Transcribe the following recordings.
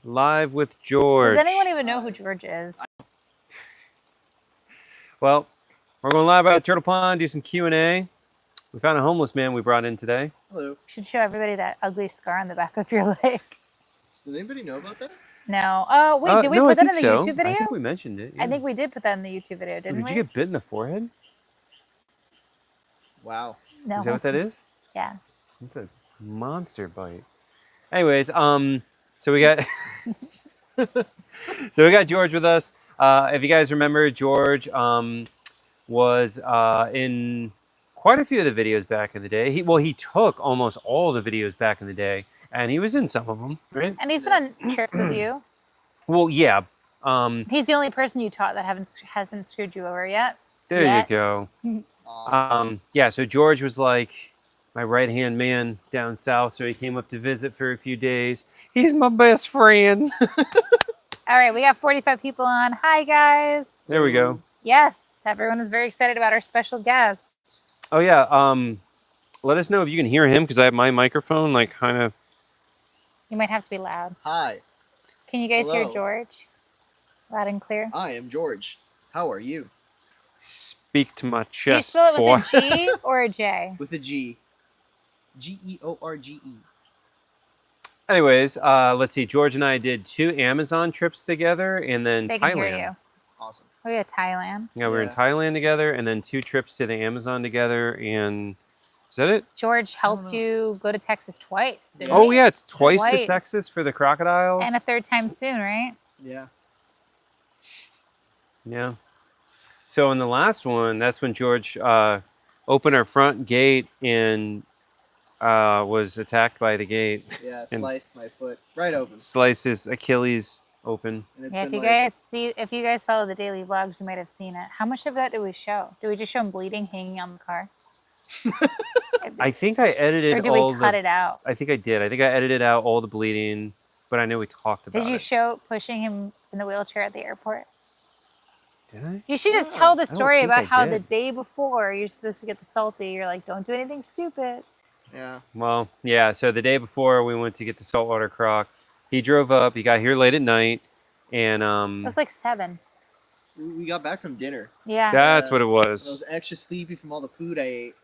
Live with George. Does anyone even know who George is? Well, we're going live out of Turtle Pond, do some Q&A. We found a homeless man we brought in today. Hello. You should show everybody that ugly scar on the back of your leg. Did anybody know about that? No. Oh, wait, did we no, put that in I the think so. YouTube video? I think we mentioned it. Yeah. I think we did put that in the YouTube video, didn't we? Did you get bit in the forehead? Wow. No. Is that what that is? Yeah. It's a monster bite. Anyways, so we got so we got George with us. If you guys remember, George was in quite a few of the videos back in the day. He took almost all the videos back in the day, and he was in some of them, right? And he's been on trips with you. Well, yeah. He's the only person you taught that hasn't screwed you over yet. There you go. Yeah, so George was like my right-hand man down south, so he came up to visit for a few days. He's my best friend. All right, we got 45 people on. Hi, guys. There we go. Yes, everyone is very excited about our special guest. Oh, yeah. Let us know if you can hear him, because I have my microphone, like, kind of... You might have to be loud. Hi. Can you guys hear Hello. George? Loud and clear. I am George. How are you? Speak to my chest, Do you spell it boy. with a G or a J? With a G. George. Anyways, let's see. George and I did 2 Amazon trips together, and then They Thailand. can hear you. Awesome. Oh, yeah, Thailand. Yeah, we were in Thailand together, and then 2 trips to the Amazon together, and... Is that it? George helped you go to Texas twice. didn't Oh, he? yeah, it's twice to Twice. Texas for the crocodiles. And a third time soon, right? Yeah. Yeah. So in the last one, that's when George opened our front gate and was attacked by the gate. Yeah, it And sliced my foot right open. Sliced his Achilles open. And it's Yeah, been if you guys follow the daily vlogs, you might have seen it. How much of that did we show? Did we just show him bleeding hanging on the car? I think I edited Or did all we cut it out? I think I did. I think I edited out all the bleeding, but I know we talked about it. Did you show pushing him in the wheelchair at the airport? Did I? You should just tell the don't story think about I how did. the day before you're supposed to get the salty. You're like, don't do anything stupid. Yeah. Well, yeah. So the day before we went to get the saltwater croc, he drove up. He got here late at night, and It was like 7. We got back from dinner. Yeah. that's what it I was. was extra sleepy from all the food I ate.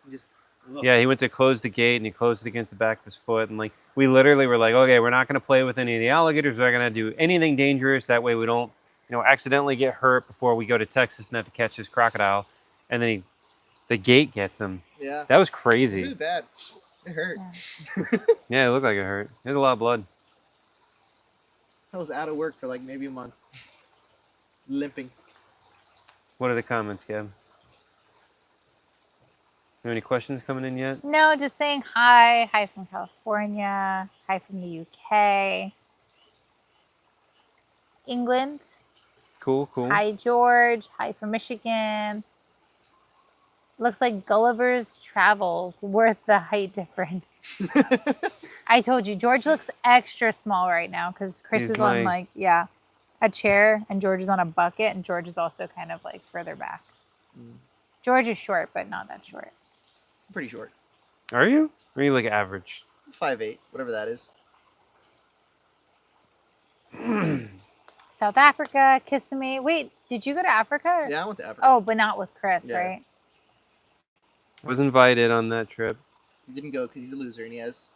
Yeah, he went to close the gate and he closed it against the back of his foot. And like, we literally were like, okay, we're not going to play with any of the alligators. We're not going to do anything dangerous. That way we don't, accidentally get hurt before we go to Texas and have to catch this crocodile. And then the gate gets him. Yeah. That was It was crazy. really bad. It hurt. Yeah. Yeah, it looked like it hurt. There's a lot of blood. I was out of work for like maybe a month. Limping. What are the comments, Gab? You have any questions coming in yet? No, just saying hi. Hi from California. Hi from the UK. England. Cool, cool. Hi, George. Hi from Michigan. Looks like Gulliver's Travels worth the height difference. I told you, George looks extra small right now because Chris He's is on like- a chair and George is on a bucket and George is also kind of like further back. Mm. George is short, but not that short. I'm pretty short. Are you? Or are you like average? 5'8", whatever that is. South Africa, Kissimmee. Wait, did you go to Africa? Yeah, I went to Africa. Oh, but not with Chris, Yeah. right? Was invited on that trip. He didn't go because he's a loser and he has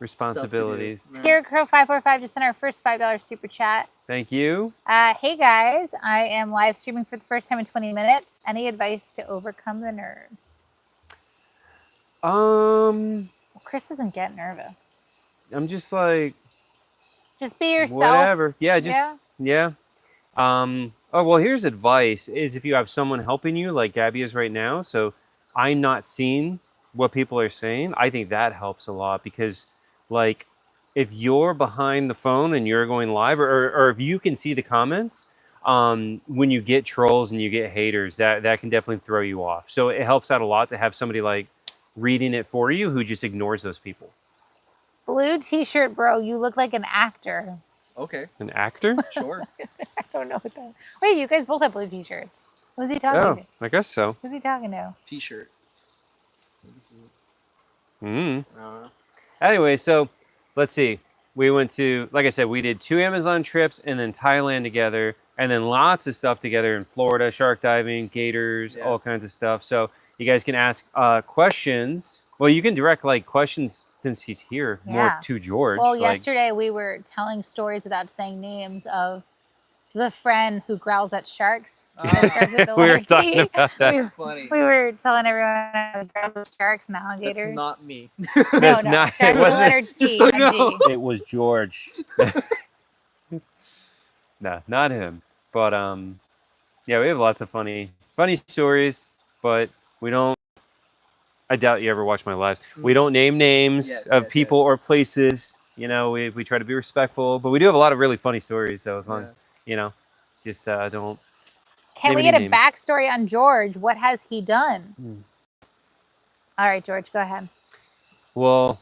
Responsibilities. stuff to do. Scarecrow545 just sent our first $5 super chat. Thank you. Hey guys, I am live streaming for the first time in 20 minutes. Any advice to overcome the nerves? Well, Chris doesn't get nervous. I'm just like, Just be yourself. whatever. Yeah, yeah. Oh, well, here's advice is if you have someone helping you like Gabby is right now. So I'm not seeing what people are saying. I think that helps a lot because like if you're behind the phone and you're going live or if you can see the comments, when you get trolls and you get haters, that can definitely throw you off. So it helps out a lot to have somebody like reading it for you who just ignores those people. Blue t-shirt, bro. You look like an actor. Okay, An actor? sure. I don't know what that. Wait, you guys both have blue t-shirts. Who's he talking Oh, to? I guess so. Who's he talking to? T-shirt. This is, Mm. uh, Anyway, so let's see. we went to, like I said, we did 2 Amazon trips and then Thailand together, and then lots of stuff together in Florida, shark diving, gators, Yeah. all kinds of stuff. So you guys can ask questions. Well, you can direct like questions since he's here more Yeah. to George. Well, like, yesterday we were telling stories without saying names of the friend who growls at sharks. That starts with the we were letter talking T. about that. That's funny. We were telling everyone how he growls at sharks and That's alligators. not me. That's no, not- it starts with the wasn't- letter Just T, so you not know. G. It was George. No, not him. But yeah, we have lots of funny stories, but we don't. I doubt you ever watch my lives. We don't name names Yes, of yes, people yes. or places. You know, we try to be respectful, but we do have a lot of really funny stories. So as long, Yeah. you know, just don't. Can name we any get a names. backstory on George? What has he done? Hmm. All right, George, go ahead. Well,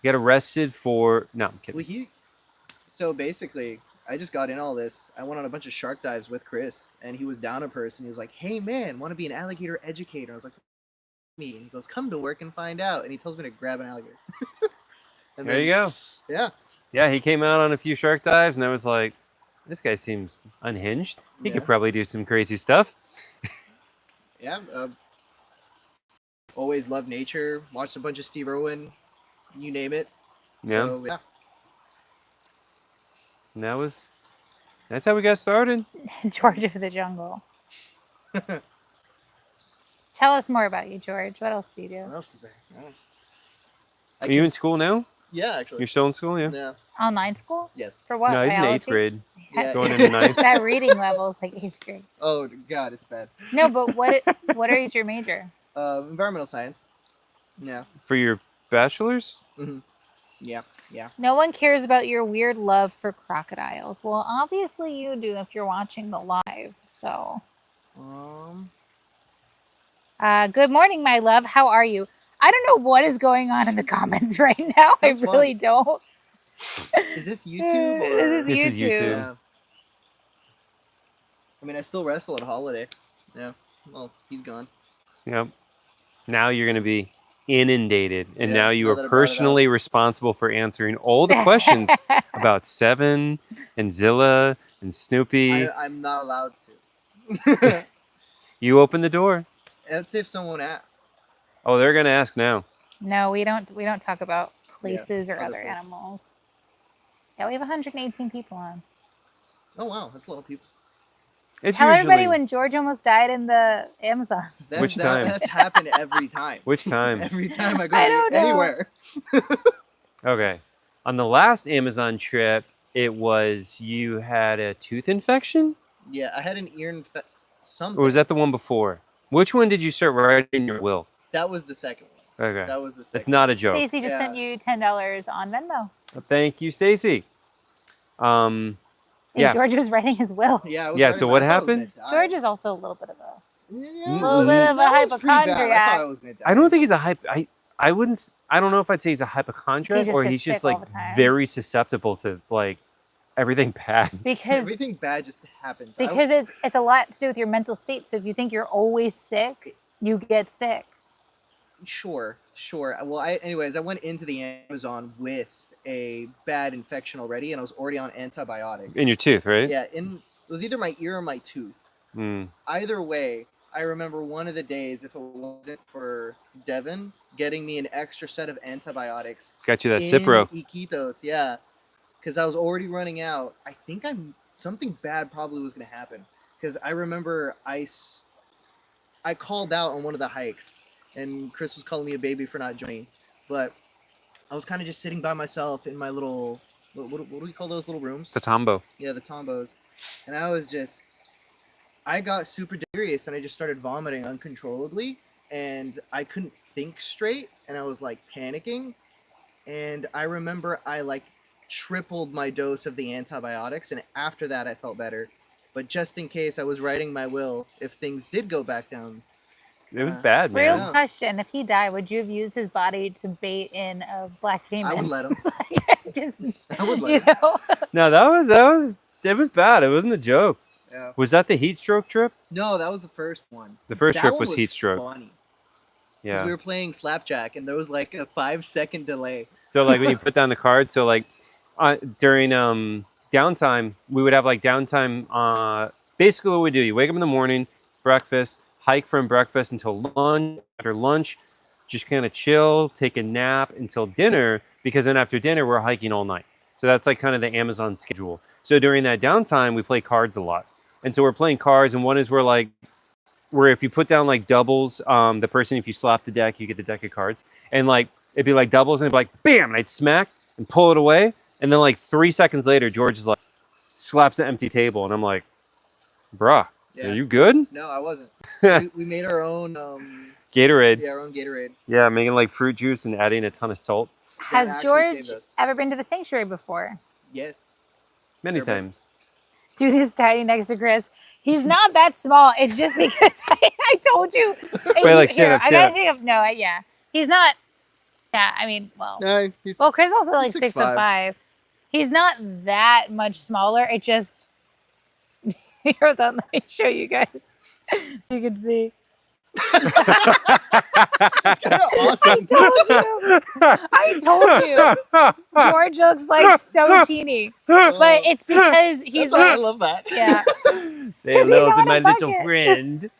get arrested for no. I'm kidding. Well, so basically, I just got in all this. I went on a bunch of shark dives with Chris, and he was down a person. He was like, "Hey man, want to be an alligator educator?" I was like, "Me?" And he goes, "Come to work and find out." And he tells me to grab an alligator. And There you go. Yeah. Yeah, he came out on a few shark dives, and I was like, this guy seems unhinged. He could Yeah. probably do some crazy stuff. Yeah. Always loved nature. Watched a bunch of Steve Irwin. You name it. Yeah, So, yeah. and that's how we got started. George of the Jungle. Tell us more about you, George. What else do you do? What else is there? Are you in school now? Yeah, actually. You're still in school, yeah? Yeah. Online school? Yes. For what? No, he's in Biology? 8th grade. Yes. Going into 9th. That reading level is like 8th grade. Oh God, it's bad. No, but what is your major? Environmental science. Yeah. For your bachelor's? Yeah. Yeah. No one cares about your weird love for crocodiles. Well, obviously you do if you're watching the live. So, good morning, my love. How are you? I don't know what is going on in the comments right now. Sounds I really don't. Is this YouTube or? This is This is YouTube. YouTube. Yeah. I mean, I still wrestle at Holiday. Yeah. Well, he's gone. Yep. Now you're going to be inundated, and Yeah, now you now are that I brought it personally responsible for answering all the questions about Seven and Zilla and Snoopy. I'm not allowed to. You open the door. Let's see if someone asks. Oh, they're going to ask now. No, we don't talk about places or other other places. animals. Yeah, we have 118 people on. Oh wow, that's a lot of people. It's Tell everybody usually- when George almost died in the Amazon. Which time? That's happened every time. Which time? Every time I go I don't know. anywhere. Okay. On the last Amazon trip, it was you had a tooth infection? Yeah, I had an ear infection. Something. Or was that the one before? Which one did you start writing in your will? That was the second one. Okay. That was the second. It's not a joke. Stacy just Yeah. sent you $10 on Venmo. Thank you, Stacy. And Yeah. George was writing his will. Yeah. I was Yeah, writing so about- what I thought I was happened? gonna die. George is also a little bit of a Yeah, little bit of a that was pretty bad. I hypochondriac. thought I was gonna die. I don't think he's a I wouldn't. I don't know if I'd say he's a hypochondriac He just or gets he's just sick all like the time. very susceptible to like everything bad. because Everything bad just happens. I don't- because it's a lot to do with your mental state. So if you think you're always sick, you get sick. Sure. Well, anyways, I went into the Amazon with a bad infection already, and I was already on antibiotics. In your tooth, right? Yeah, it was either my ear or my tooth. Mm. Either way, I remember one of the days, if it wasn't for Devin getting me an extra set of antibiotics Got you that in Cipro. Iquitos, yeah, because I was already running out. I think something bad probably was gonna happen, because I remember I called out on one of the hikes, and Chris was calling me a baby for not joining, but I was kind of just sitting by myself in my little what do we call those little rooms? The Tombo. Yeah, the tombos. And I got super delirious and I just started vomiting uncontrollably and I couldn't think straight and I was like panicking. And I remember I like tripled my dose of the antibiotics and after that I felt better. But just in case I was writing my will, if things did go back down. It was bad, man. Real Yeah. question: if he died, would you have used his body to bait in a black demon? I would let him. Just I would let you him. know. No, it was bad. It wasn't a joke. Yeah. Was that the heat stroke trip? No, that was the first one. The first That trip one was heat stroke. Funny. Because Yeah. we were playing slapjack and there was like a 5-second delay. So like when you put down the card, so like during downtime, we would have like downtime. Basically, what we do, you wake up in the morning, breakfast, hike from breakfast until lunch. After lunch, just kind of chill, take a nap until dinner, because then after dinner, we're hiking all night. So that's like kind of the Amazon schedule. So during that downtime, we play cards a lot. And so we're playing cards, and one is where if you put down like doubles, the person, if you slap the deck, you get the deck of cards. And like, it'd be like doubles, and it'd be like, bam, and I'd smack and pull it away. And then like 3 seconds later, George is like, slaps the empty table. And I'm like, bruh, Yeah. are you good? No, I wasn't. we made our own Gatorade. Yeah, our own Gatorade. Yeah, making like fruit juice and adding a ton of salt. Has actually George saved us. ever been to the sanctuary before? Yes. Many Everybody. times. Dude is tiny next to Chris. He's not that small. It's just because I told you. Wait, like, stand up, I gotta take up. No, yeah. He's not. Yeah, I mean, well. No, he's Well, Chris also like 6'5". 6'5". He's not that much smaller. It just. Here, hold on. Let me show you guys so you can see. kind of awesome. I told you. George looks like so teeny, but it's because he's I like, love that. yeah. Say 'Cause he's hello to on a my little bucket. friend.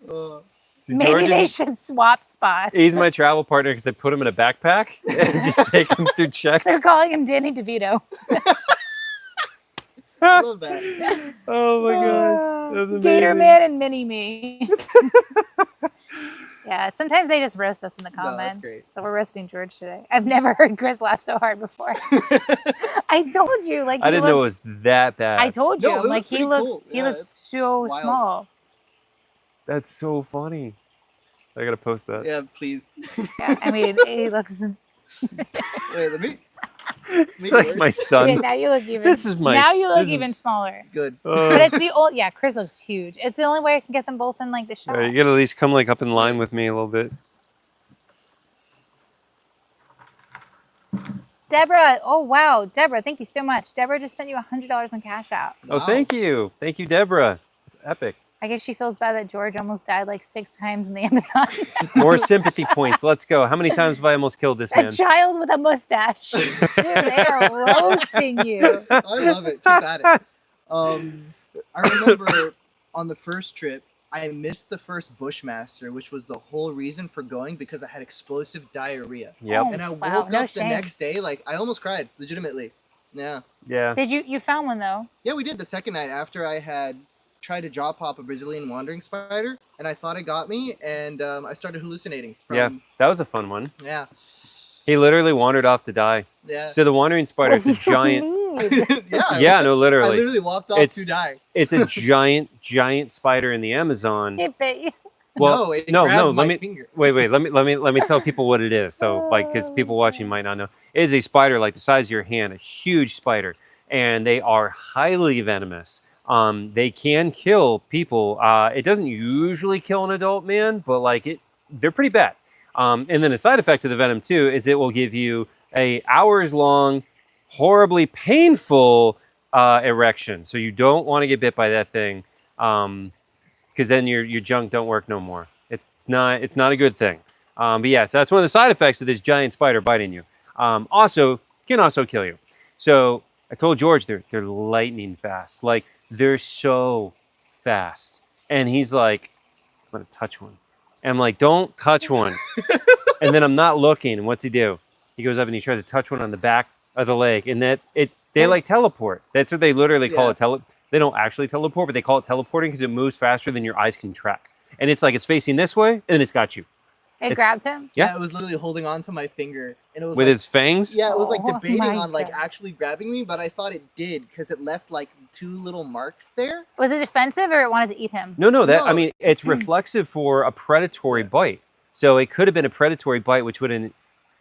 Uh, So Maybe George they is- should swap spots. He's my travel partner because I put him in a backpack and just take him through checks. They're calling him Danny DeVito. I love that. Oh my god. That was Gator amazing. Man and Mini Me. Yeah, sometimes they just roast us in the that's comments. great. So we're roasting George today. I've never heard Chris laugh so hard before. I told you, like I he didn't know it looks- was that bad. I told you, No, it like was he pretty looks, cool. he Yeah, looks it's so wild. small. That's so funny. I gotta post that. Yeah, please. Yeah, I mean, he looks. Wait, let me. It's Make it like worse. my son. Yeah, now you look even. This is my- Now you look this is- even smaller. Good. But it's the old. Yeah, Chris looks huge. It's the only way I can get them both in like the shot. You gotta at least come like up in line with me a little bit. Deborah, oh wow, Deborah, thank you so much. Deborah just sent you $100 on Cash App. Oh, Wow. thank you. Thank you, Deborah. It's epic. I guess she feels bad that George almost died like 6 times in the Amazon. More sympathy points. Let's go. How many times have I almost killed this A man? child with a mustache. Dude, they are roasting you. I love it. Keep at it. I remember on the first trip, I missed the first Bushmaster, which was the whole reason for going because I had explosive diarrhea. Yep. Oh, And I wow, woke no up the shame. next day, like, I almost cried, legitimately. Yeah. Yeah. Did you found one though? Yeah, we did the second night after I had tried to jaw pop a Brazilian wandering spider, and I thought it got me, and I started hallucinating. Yeah. That was a fun one. Yeah. He literally wandered off to die. Yeah. So the wandering spider is a What do you giant. need? yeah. Yeah, no, I literally. literally walked off It's- to die. It's a giant spider in the Amazon. It bit you. Well, no, it no, grabbed no. my Let me finger. wait. Let me tell people what it is. So, like, because people watching might not know, it is a spider like the size of your hand, a huge spider, and they are highly venomous. They can kill people. It doesn't usually kill an adult man, but like they're pretty bad. And then a side effect of the venom too is it will give you a hours long, horribly painful erection. So you don't want to get bit by that thing. Because then your junk don't work no more. It's not a good thing. But yeah, so that's one of the side effects of this giant spider biting you. Also, can also kill you. So I told George they're lightning fast. Like they're so fast. And he's like, I'm gonna touch one. And I'm like, don't touch one. And then I'm not looking. And what's he do? He goes up and he tries to touch one on the back of the leg. And they like teleport. That's what they literally call Yeah. it. They don't actually teleport, but they call it teleporting because it moves faster than your eyes can track. And it's like it's facing this way, and it's got you It It's- grabbed him. Yeah. Yeah, it was literally holding on to my finger, and it was with like, his fangs. yeah, it was like Oh debating my on like God. actually grabbing me, but I thought it did because it left like 2 little marks there. Was it defensive or it wanted to eat him? No, that I No. mean it's reflexive for a predatory bite. So it could have been a predatory bite, which would have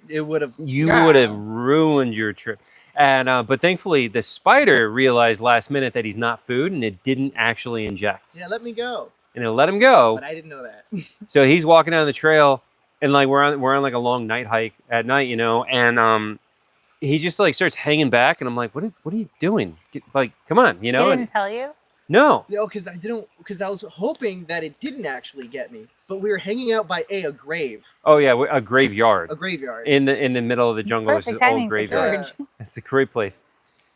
It would have. would have ruined your trip. And but thankfully the spider realized last minute that he's not food, and it didn't actually inject, Yeah, let me go. and it let him go. But I didn't know that. So he's walking down the trail, and like we're on like a long night hike at night, and he just like starts hanging back, and I'm like, what are you doing? Like, come on, He And didn't tell you. No. because because I was hoping that it didn't actually get me. But we were hanging out by a grave, Oh yeah, a graveyard a graveyard, in the middle of the jungle. There's Perfect this old timing for graveyard. George. It's a great place.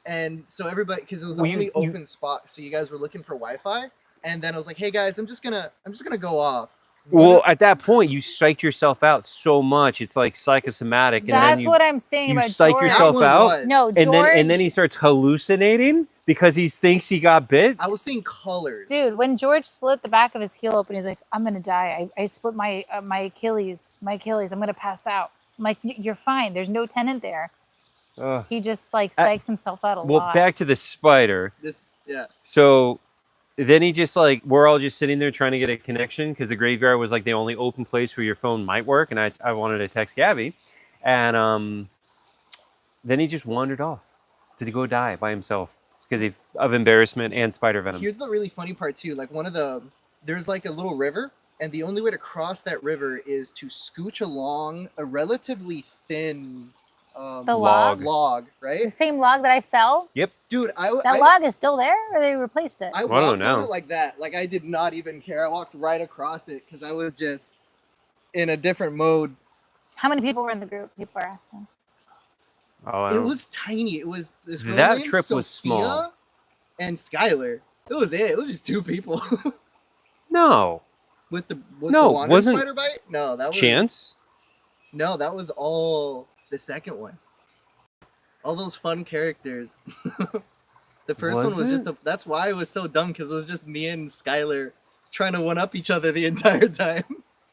and so everybody, because it was Well, the you- only you- open spot, so you guys were looking for Wi-Fi, and then I was like, hey guys, I'm just gonna go off. Well, at that point, you psyched yourself out so much. It's like psychosomatic, and then That's you what I'm saying you about psych George. yourself That one out, was. No, and then he George- starts hallucinating because he thinks he got bit. I was seeing colors, Dude, when George slit the back of his heel open, he's like, "I'm gonna die. I split my my Achilles. My Achilles. I'm gonna pass out." I'm like, "You're fine. There's no tendon there." Ugh. He just like psychs himself out a Well, lot. back to the spider. Yeah. So then he just like, we're all just sitting there trying to get a connection because the graveyard was like the only open place where your phone might work, and I wanted to text Gabby, and then he just wandered off to go die by himself because of embarrassment and spider venom. Here's the really funny part too. Like there's like a little river, and the only way to cross that river is to scooch along a relatively thin The log? log, right? The same log that I fell. Dude, That log is still there, or they replaced it. I Well, I don't walked on know. it like that. Like I did not even care. I walked right across it because I was just in a different mode. How many people were in the group? People are asking. Oh, I It don't- was tiny. It was this girl That named trip was small. Sophia and Skylar. It was it. It was just two people no with the No, wandering wasn't- spider bite. No, that was chance. No, that was all the second one. All those fun characters. The first one Was was just it? that's why it was so dumb, because it was just me and Skylar trying to one up each other the entire time.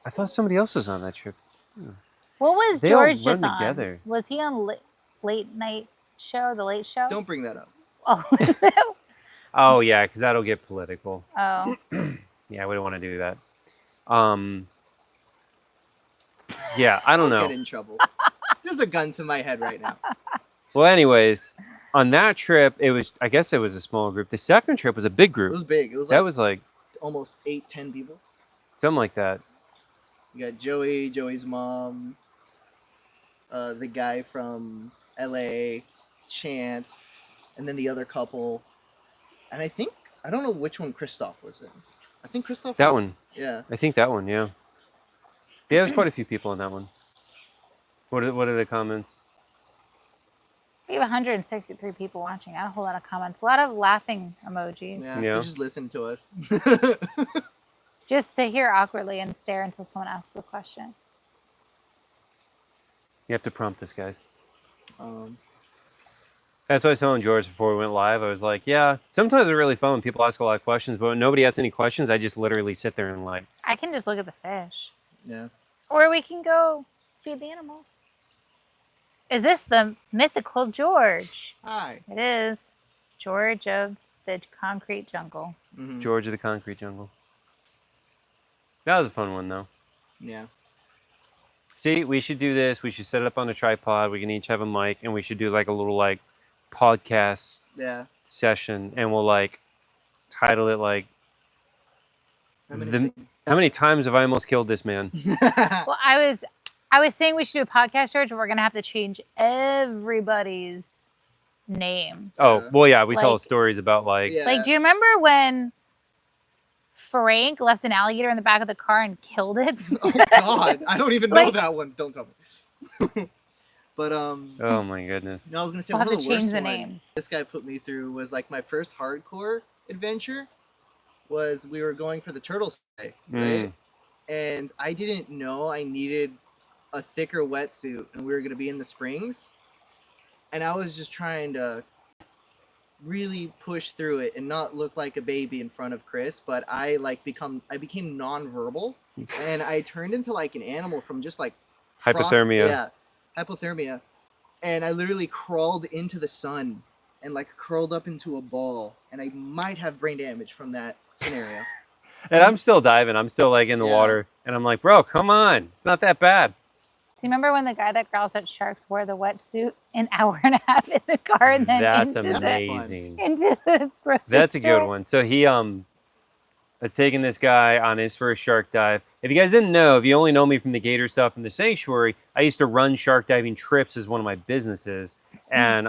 I thought somebody else was on that trip. What was They all George just run on? together. Was he on late night show, the Late Show? Don't bring that up. Oh. Oh yeah, because that'll get political. Oh. Yeah, we don't want to do that. Yeah, I don't I'll know. get in trouble. There's a gun to my head right now. Well, anyways, on that trip, I guess it was a small group. The second trip was a big It group. was big. It was That like was like almost 8-10 people. something like that. You got Joey, Joey's mom, the guy from LA, Chance, and then the other couple. And I don't know which one Christoph was in. I think Christoph That was, one. Yeah. I think that one, yeah. Yeah, there's quite a few people in that one. What are the comments? We have 163 people watching. Not a whole lot of comments. A lot of laughing emojis. Yeah. Yeah. They just listen to us. Just sit here awkwardly and stare until someone asks a question. You have to prompt this, guys. um, That's what I was telling George before we went live. I was like, yeah, sometimes it's really fun when people ask a lot of questions, but when nobody asks any questions, I just literally sit there and like, I can just look at the fish. yeah. Or we can go feed the animals. Is this the mythical George? Hi. It is. George of the concrete jungle. Mhm. George of the Concrete Jungle. That was a fun one, though. Yeah. See, we should do this. We should set it up on a tripod. We can each have a mic, and we should do like a little like podcast Yeah. session, and we'll like title it like, I'm gonna The- sing. "How many times have I almost killed this man?" Well, I was saying we should do a podcast, George, but we're gonna have to change everybody's name. Oh, well, yeah, we tell Like- stories about like, Yeah. Like, do you remember when Frank left an alligator in the back of the car and killed it? Oh God, I don't even know Like- that one. Don't tell me. But oh my goodness. no, I was gonna say We'll one have of to the change worst the one names. this guy put me through was like my first hardcore adventure. Was we were going for the turtle stay, right? And I didn't know I needed a thicker wetsuit, and we were gonna be in the springs, and I was just trying to really push through it and not look like a baby in front of Chris, but I became nonverbal, and I turned into like an animal from just like Hypothermia. Yeah, hypothermia, and I literally crawled into the sun and like curled up into a ball, and I might have brain damage from that scenario. And I'm still diving. I'm still like in the Yeah. water, and I'm like, bro, come on, it's not that bad. Do you remember when the guy that growls at sharks wore the wetsuit an hour and a half in the car and then That's into amazing. into the grocery That's a store? good one. So he has taken this guy on his first shark dive. If you guys didn't know, if you only know me from the gator stuff in the sanctuary, I used to run shark diving trips as one of my businesses. And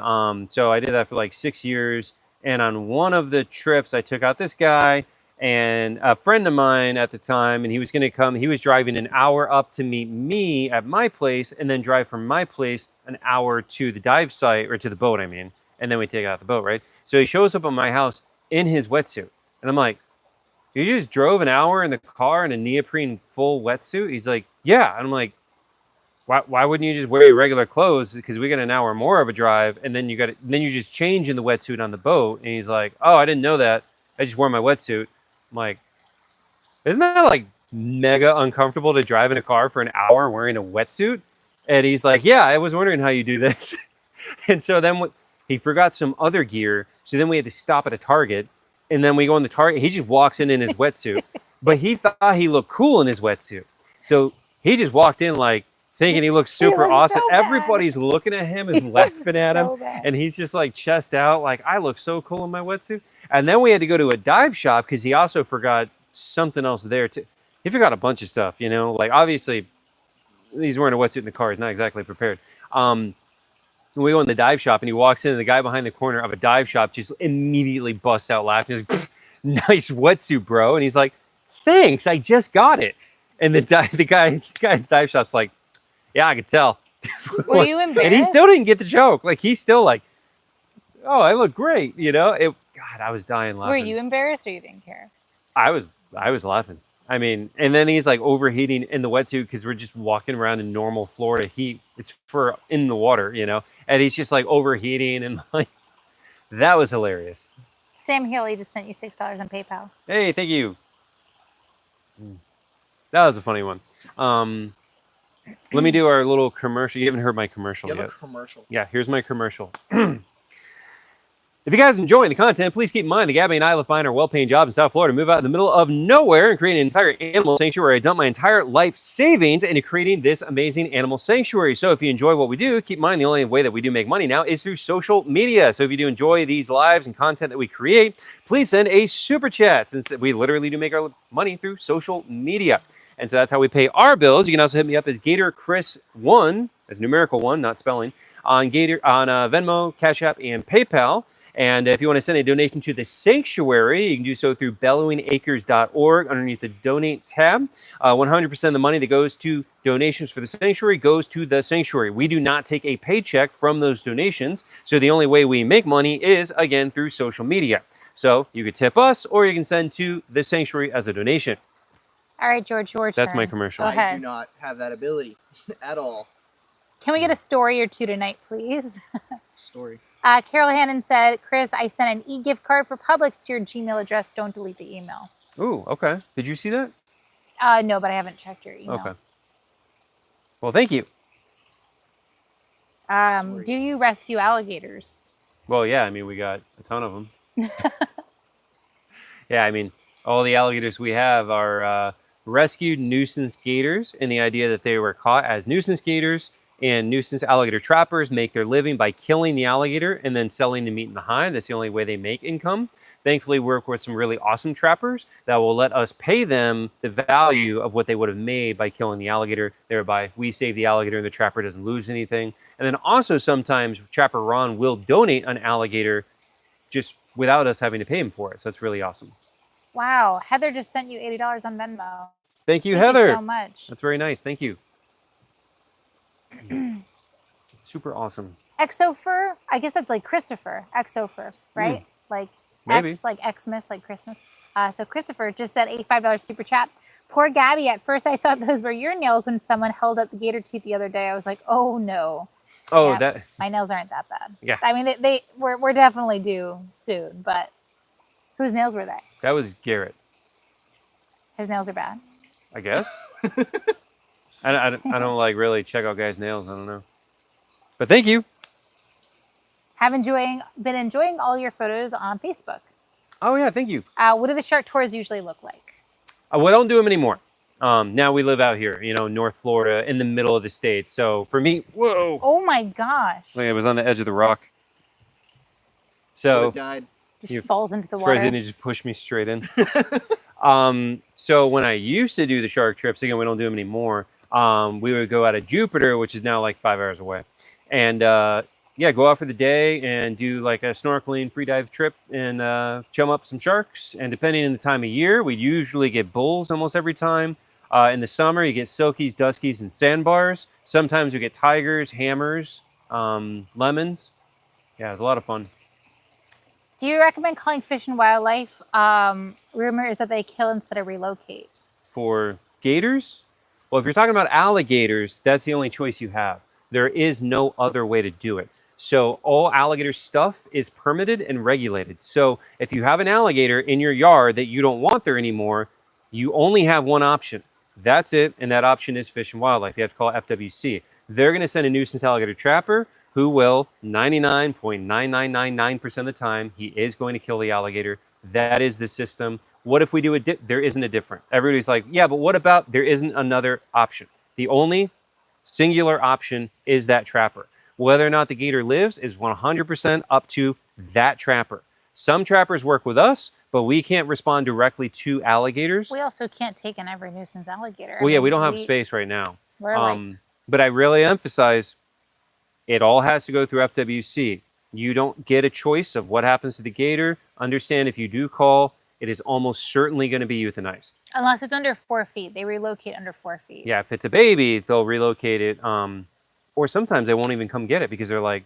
so I did that for like 6 years. And on one of the trips, I took out this guy and a friend of mine at the time, and he was going to come. He was driving an hour up to meet me at my place, and then drive from my place an hour to the dive site, or to the boat, I mean. And then we take out the boat, right? So he shows up at my house in his wetsuit. And I'm like, you just drove an hour in the car in a neoprene full wetsuit? He's like, yeah. And I'm like, why wouldn't you just wear your regular clothes? Because we got an hour more of a drive, and then then you just change in the wetsuit on the boat. And he's like, oh, I didn't know that. I just wore my wetsuit. I'm like, isn't that like mega uncomfortable to drive in a car for an hour wearing a wetsuit? And he's like, yeah, I was wondering how you do this. And so then he forgot some other gear. So then we had to stop at a Target, and then we go in the Target. He just walks in his wetsuit, but he thought he looked cool in his wetsuit. So he just walked in like thinking he looked super awesome. So everybody's looking at him and laughing at him. Bad. And he's just like chest out, like, I look so cool in my wetsuit. And then we had to go to a dive shop because he also forgot something else there too. He forgot a bunch of stuff, you know, like obviously he's wearing a wetsuit in the car. He's not exactly prepared. We go in the dive shop, and he walks in, and the guy behind the corner of a dive shop just immediately busts out laughing. He's like, nice wetsuit, bro. And he's like, thanks, I just got it. And the guy in the dive shop's like, yeah, I could tell. Were you embarrassed? And he still didn't get the joke. Like, he's still like, oh, I look great, you know? God, I was dying laughing. Were you embarrassed, or you didn't care? I was laughing. I mean, and then he's like overheating in the wetsuit because we're just walking around in normal Florida heat. It's for in the water, you know? And he's just like overheating, and like, that was hilarious. Sam Haley just sent you $6 on PayPal. Hey, thank you. That was a funny one. Let me do our little commercial. You haven't heard my commercial You have yet. a commercial. Yeah, here's my commercial. If you guys enjoying the content, please keep in mind that Gabby and I left behind our well-paying job in South Florida, move out in the middle of nowhere, and create an entire animal sanctuary. I dumped my entire life savings into creating this amazing animal sanctuary. So if you enjoy what we do, keep in mind the only way that we do make money now is through social media. So if you do enjoy these lives and content that we create, please send a super chat, since we literally do make our money through social media. And so that's how we pay our bills. You can also hit me up as Gator Chris 1, as numerical 1, not spelling, on Venmo, Cash App, and PayPal. And if you want to send a donation to the sanctuary, you can do so through bellowingacres.org underneath the donate tab. 100% of the money that goes to donations for the sanctuary goes to the sanctuary. We do not take a paycheck from those donations. So the only way we make money is, again, through social media. So you could tip us, or you can send to the sanctuary as a donation. All right, George, your That's turn. my commercial. Go I ahead. do not have that ability at all. Can we get a story or two tonight, please? Story. Carol Hannon said, Chris, I sent an e-gift card for Publix to your Gmail address. Don't delete the email. Ooh, okay. Did you see that? No, but I haven't checked your email. Okay. Well, thank you. Do you rescue alligators? Well, yeah, I mean, we got a ton of them. Yeah, I mean, all the alligators we have are rescued nuisance gators, and the idea that they were caught as nuisance gators, and nuisance alligator trappers make their living by killing the alligator and then selling the meat in the hide. That's the only way they make income. Thankfully, we work with some really awesome trappers that will let us pay them the value of what they would have made by killing the alligator. Thereby, we save the alligator and the trapper doesn't lose anything. And then also sometimes Trapper Ron will donate an alligator just without us having to pay him for it. So it's really awesome. Wow. Heather just sent you $80 on Venmo. Thank you, Thank Heather. you so much. That's very nice. Thank you. Super awesome. Exopher, I guess that's like Christopher. Exopher, right? Like maybe. X, like Xmas, like Christmas. So Christopher just said a $5 super chat. Poor Gabby. At first, I thought those were your nails when someone held up the gator tooth the other day. I was like, oh no. Oh, Yeah, that. my nails aren't that bad. Yeah. I mean, we're definitely due soon. But whose nails were they? That was Garrett, His nails are bad. I guess. I don't like really check out guys' nails. I don't know. But thank you. Been enjoying all your photos on Facebook. Oh, yeah. Thank you. What do the shark tours usually look like? Well, I don't do them anymore. Now we live out here, North Florida, in the middle of the state. So for me, whoa. Oh my gosh. Like I was on the edge of the rock. So Would've died. Just falls into the it's crazy, water. and he just pushed me straight in. So when I used to do the shark trips, again, we don't do them anymore. We would go out of Jupiter, which is now like 5 hours away. And yeah, go out for the day and do like a snorkeling free dive trip and chum up some sharks. And depending on the time of year, we usually get bulls almost every time. In the summer, you get silkies, duskies, and sandbars. Sometimes we get tigers, hammers, lemons. Yeah, it's a lot of fun. Do you recommend calling Fish and Wildlife? Rumor is that they kill instead of relocate. For gators, well, if you're talking about alligators, that's the only choice you have. There is no other way to do it. So all alligator stuff is permitted and regulated. So if you have an alligator in your yard that you don't want there anymore, you only have one option. That's it, and that option is Fish and Wildlife. You have to call FWC. They're going to send a nuisance alligator trapper who will 99.9999% of the time, he is going to kill the alligator. That is the system. What if we do there isn't a different? Everybody's like, yeah, but what about there isn't another option? The only singular option is that trapper. Whether or not the gator lives is 100% up to that trapper. Some trappers work with us, but we can't respond directly to alligators. We also can't take in every nuisance alligator. Well, yeah, we don't have space right now. We're like, But I really emphasize it all has to go through FWC. You don't get a choice of what happens to the gator. Understand if you do call, it is almost certainly going to be euthanized. unless it's under 4 feet, they relocate under 4 feet. Yeah, if it's a baby, they'll relocate it. Or sometimes they won't even come get it because they're like,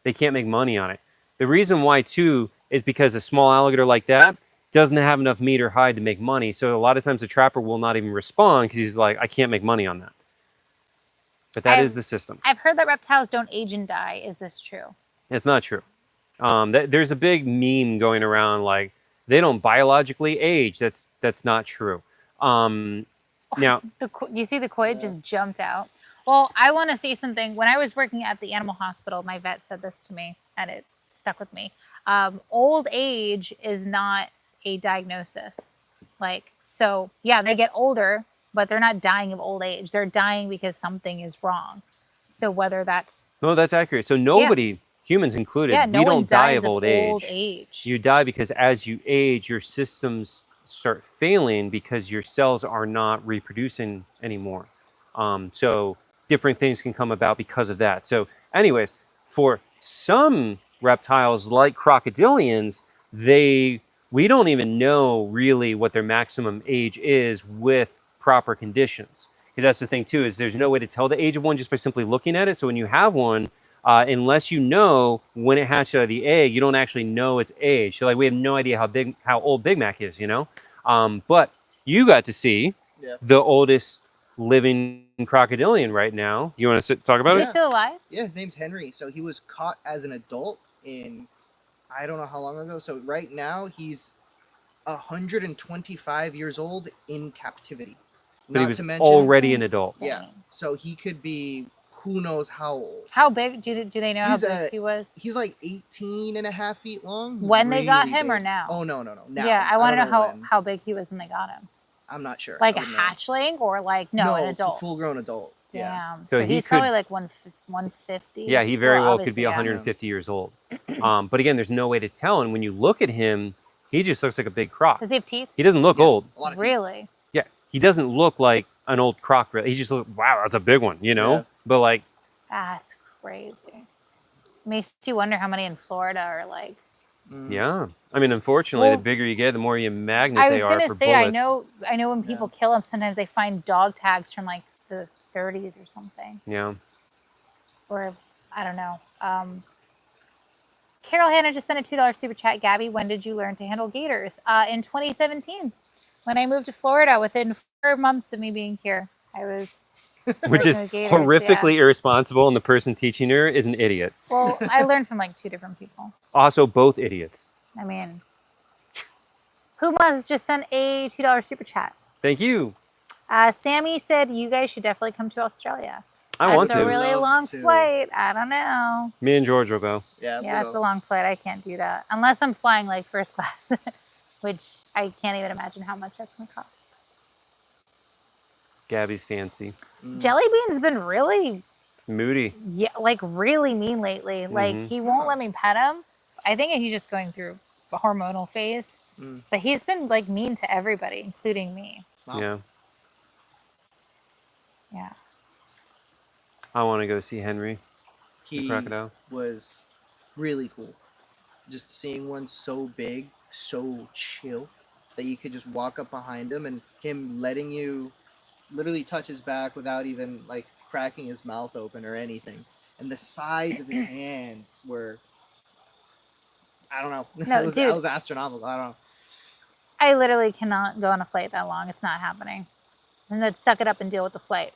they can't make money on it. The reason why, too, is because a small alligator like that doesn't have enough meat or hide to make money. So a lot of times the trapper will not even respond because he's like, I can't make money on that. But that is the system. I've heard that reptiles don't age and die. Is this true? It's not true. There's a big meme going around like they don't biologically age. That's not true. Now, Do you see the koi just jumped out? Well, I want to say something. When I was working at the animal hospital, my vet said this to me, and it stuck with me. Old age is not a diagnosis. So yeah, they get older, but they're not dying of old age. They're dying because something is wrong. So whether that's... No, that's accurate. So nobody, humans included, we don't die of old age. You die because as you age, your systems start failing because your cells are not reproducing anymore. So different things can come about because of that. So anyways, for some reptiles like crocodilians, we don't even know really what their maximum age is with proper conditions. Because that's the thing too, is there's no way to tell the age of one just by simply looking at it. So when you have one, unless you know when it hatched out of the egg, you don't actually know its age. So like we have no idea how old Big Mac is, you know? But you got to see the oldest living crocodilian right now. You want to talk about Is it? he still alive? Yeah, his name's Henry. So he was caught as an adult in, I don't know how long ago. So right now he's 125 years old in captivity. But he was already an adult. Yeah. So he could be who knows how old. How big? Do they know how big he was? He's like 18 and a half feet long. When they got him big. or now? Oh, no. Now. Yeah, I want to know how big he was when they got him. I'm not sure. Like a hatchling or like, no, an adult? Full grown adult. Damn. Yeah. So he's probably like 150. Yeah, he very well could be 150 years old. But again, there's no way to tell. And when you look at him, he just looks like a big croc. Does he have teeth? He doesn't look old. Really? Yeah, he doesn't look like an old croc. He just looks, wow, that's a big one, you know? Yeah. But like... That's crazy. Makes you wonder how many in Florida are like... Yeah. I mean, unfortunately, the bigger you get, the more you magnet they are for bullets. I was going to say, I know when people kill them, sometimes they find dog tags from like the 30s or something. Yeah. Or, I don't know. Carol Hannah just sent a $2 super chat. Gabby, when did you learn to handle gators? In 2017. When I moved to Florida, within 4 months of me being here, I was... Which is horrifically irresponsible, and the person teaching her is an idiot. Well, I learned from like 2 different people. Also, both idiots. I mean, Pumas just sent a $2 super chat. Thank you. Sammy said you guys should definitely come to Australia. I want to. It's a really long flight. I don't know. Me and George will go. Yeah, it's a long flight. I can't do that unless I'm flying like first class, which I can't even imagine how much that's going to cost. Gabby's fancy. Jellybean's been really moody. Yeah, like really mean lately. Like he won't let me pet him. I think he's just going through a hormonal phase. But he's been like mean to everybody, including me. Wow. Yeah. Yeah. I want to go see Henry. He crocodile. was really cool. Just seeing one so big, so chill, that you could just walk up behind him and him letting you literally touch his back without even like cracking his mouth open or anything. And the size of his hands were, I don't know. No, it dude. was astronomical. I don't know. I literally cannot go on a flight that long. It's not happening. And then suck it up and deal with the flight.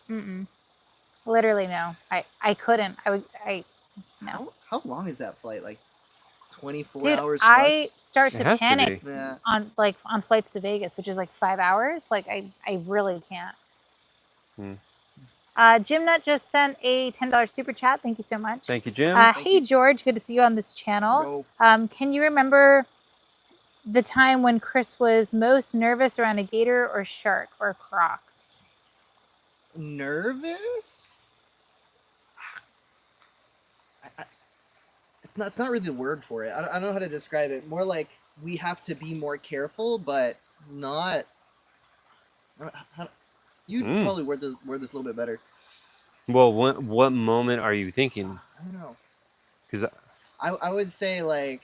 Literally, no. I couldn't. No. How long is that flight? Like 24 Dude, hours I plus? start It to has to panic be. Yeah. on flights to Vegas, which is like 5 hours. Like I really can't. Jim Nut just sent a $10 super chat. Thank you so much. Thank you, Jim. Hey you. George, good to see you on this channel. Can you remember the time when Chris was most nervous around a gator or shark or croc? Nervous? It's not really the word for it. I don't know how to describe it. More like we have to be more careful, but not. You'd probably word this a little bit better. Well, what moment are you thinking? I don't know. Because I would say like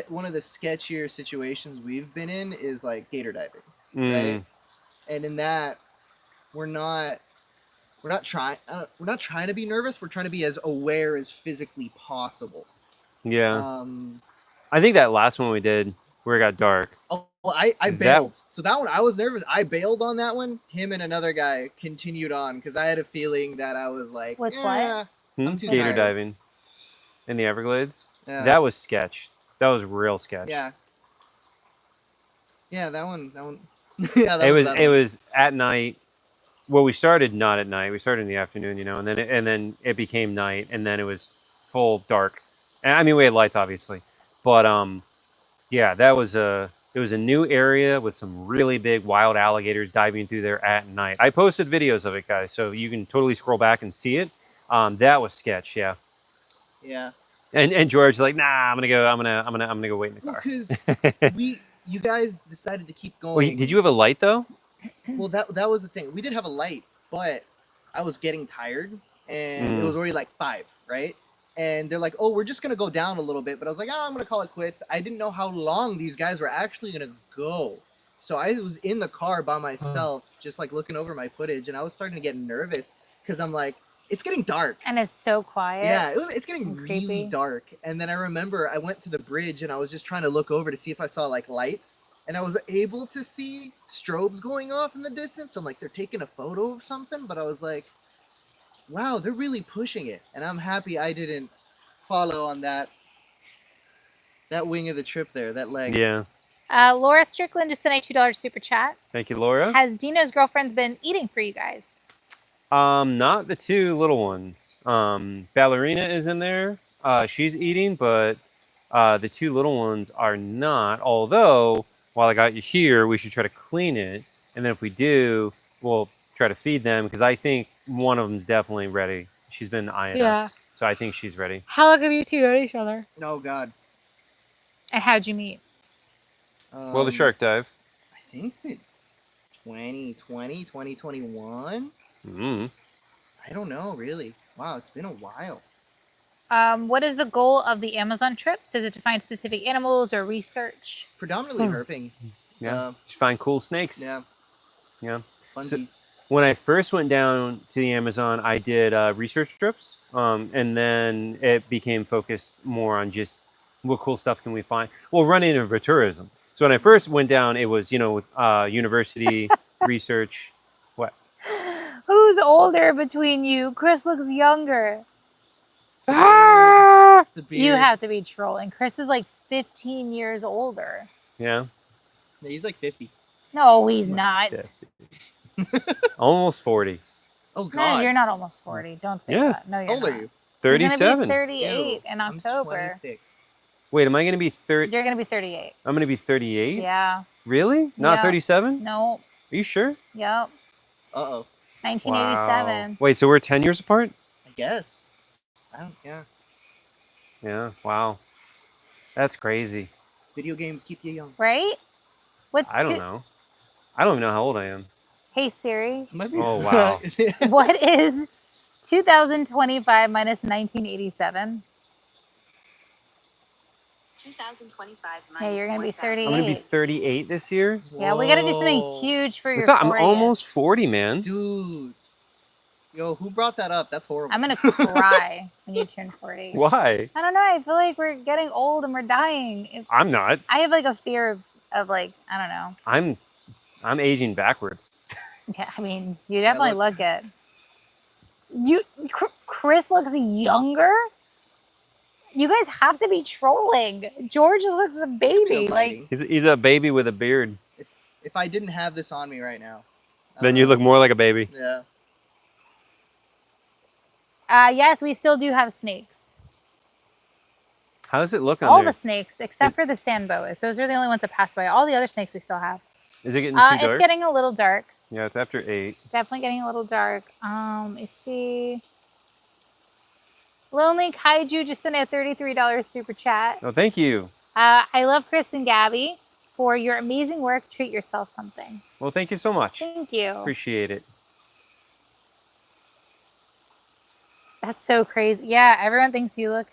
one of the sketchier situations we've been in is like gator diving, right? And in that, we're not trying to be nervous. We're trying to be as aware as physically possible. yeah, I think that last one we did where it got dark. Oh, well, I bailed. So that one I was nervous. I bailed on that one. Him and another guy continued on because I had a feeling that I was like, With what? I'm too Gator tired. diving in the Everglades. Yeah. That was sketch. That was real sketch. Yeah. Yeah, that one. Yeah, that It was at night. Well, we started not at night. We started in the afternoon, and then it became night, and then it was full dark. And I mean, we had lights, obviously, but yeah, it was a new area with some really big wild alligators diving through there at night. I posted videos of it, guys, so you can totally scroll back and see it. That was sketch, yeah. Yeah. And George's like, nah, I'm gonna go wait in the car. Because you guys decided to keep going. Wait, did you have a light though? Well, that was the thing. We did have a light, but I was getting tired, and it was already like 5, right? And they're like, "Oh, we're just gonna go down a little bit," but I was like, "Oh, I'm gonna call it quits." I didn't know how long these guys were actually gonna go, so I was in the car by myself, just like looking over my footage, and I was starting to get nervous because I'm like, it's getting dark. And it's so quiet. Yeah, it's getting and really creepy. dark. And then I remember I went to the bridge and I was just trying to look over to see if I saw like lights. And I was able to see strobes going off in the distance. So I'm like, they're taking a photo of something. But I was like, wow, they're really pushing it. And I'm happy I didn't follow on that wing of the trip there, that leg. Yeah. Laura Strickland just sent a $2 super chat. Thank you, Laura. Has Dino's girlfriends been eating for you guys? Not the 2 little ones. Ballerina is in there. She's eating, but the 2 little ones are not. Although, while I got you here, we should try to clean it. And then if we do, we'll try to feed them because I think one of them's definitely ready. She's been eyeing us. So I think she's ready. How long have you two known each other? Oh, God. And how'd you meet? Well, the shark dive. I think since 2020, 2021. I don't know, really. Wow, it's been a while. What is the goal of the Amazon trips? Is it to find specific animals or research? Predominantly herping. Yeah. Just find cool snakes. Yeah. Yeah. Funsies. When I first went down to the Amazon, I did research trips, and then it became focused more on just what cool stuff can we find. Well, running over tourism. So when I first went down, it was university research. What? Who's older between you? Chris looks younger. It's the beard. You have to be trolling. Chris is like 15 years older. Yeah. Yeah, he's like 50. No, he's not. Almost 40. Oh, God. No, you're not almost 40. Don't say that. No, you're How old not. are you? 37. You're gonna be 38 in I'm October. 26. Wait, am I going to be 30? You're gonna be 38. I'm going to be 38? Yeah. Really? Not Yeah. 37? No. Are you sure? Yep. Uh-oh. 1987. Wow. Wait, so we're 10 years apart? I guess. Yeah. Yeah. Wow. That's crazy. Video games keep you young. Right? What's I don't know. I don't even know how old I am. Hey Siri, Might be. Oh, wow. what is 2025 minus 1987. 2025 Yeah, minus you're gonna be 4,000. I'm gonna be 38. 38 this year. Yeah, we gotta do something Whoa. huge for your What's up? I'm 40th. almost 40, man. Dude. Yo, who brought that up? That's horrible. I'm gonna cry when you turn 40. Why? I don't know. I feel like we're getting old and we're dying. I'm not. I have like a fear of like, I don't know. I'm aging backwards. Yeah, I mean, you definitely look- look it. Chris looks younger. You guys have to be trolling. George looks a baby. Like, He's a baby with a beard. It's if I didn't have this on me right now. I Then don't you know. look more like a baby. Yeah. yes, we still do have snakes. How does it look on All there? the snakes except for the sand boas. Those are the only ones that passed away. All the other snakes we still have. Is it getting too dark? It's getting a little dark. Yeah, it's after 8. Definitely getting a little dark. Let me see. Lonely Kaiju just sent a $33 super chat. Oh, thank you. I love Chris and Gabby. For your amazing work, treat yourself something. Well, thank you so much. Thank you. Appreciate it. That's so crazy. Yeah, everyone thinks you look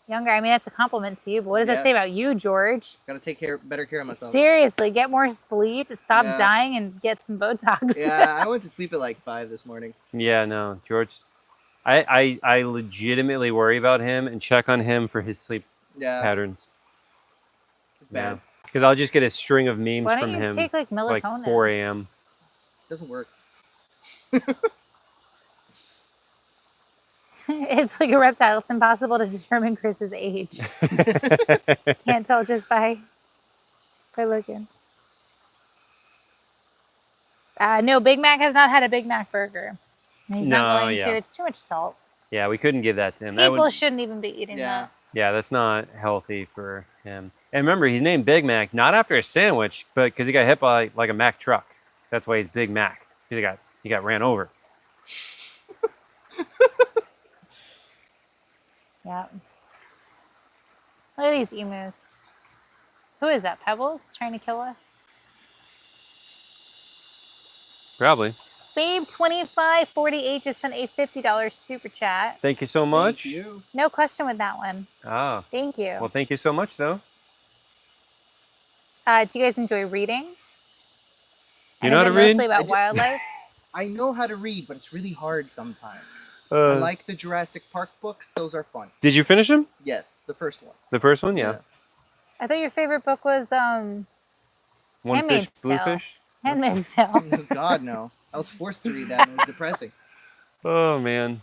younger. I mean, that's a compliment to you, but what does that Yeah. say about you, George? Gotta take better care of myself. Seriously, get more sleep, stop Yeah. dying, and get some Botox. Yeah, I went to sleep at like 5 this morning. Yeah, no, George. I legitimately worry about him and check on him for his sleep Yeah, patterns. it's bad. Because I'll just get a string of memes Why from don't you him take like like melatonin? 4 a.m. Doesn't work. It's like a reptile. It's impossible to determine Chris's age. Can't tell just by looking. No, Big Mac has not had a Big Mac burger. He's not No, going yeah. to. It's too much salt. Yeah, we couldn't give that to him. That People would, shouldn't even be eating Yeah. that. yeah, that's not healthy for him. And remember, he's named Big Mac not after a sandwich, but because he got hit by like a Mack truck. That's why he's Big Mac. He got ran over. Yeah. Look at these emus. Who is that? Pebbles trying to kill us? Probably. Babe2548 just sent a $50 super chat. Thank you so much. Thank you. No question with that one. Ah, Thank you. well, thank you so much, though. Do you guys enjoy reading? You And know is how it to read? mostly about wildlife? I know how to read, but it's really hard sometimes. I Uh, like the Jurassic Park books. Those are fun. Did you finish him? Yes, the first one. The first one, yeah. I thought your favorite book was One Handmaid's fish, blue Tale. fish. Handmaid's Tale. Oh, God, no. I was forced to read that, and it was depressing. Oh man.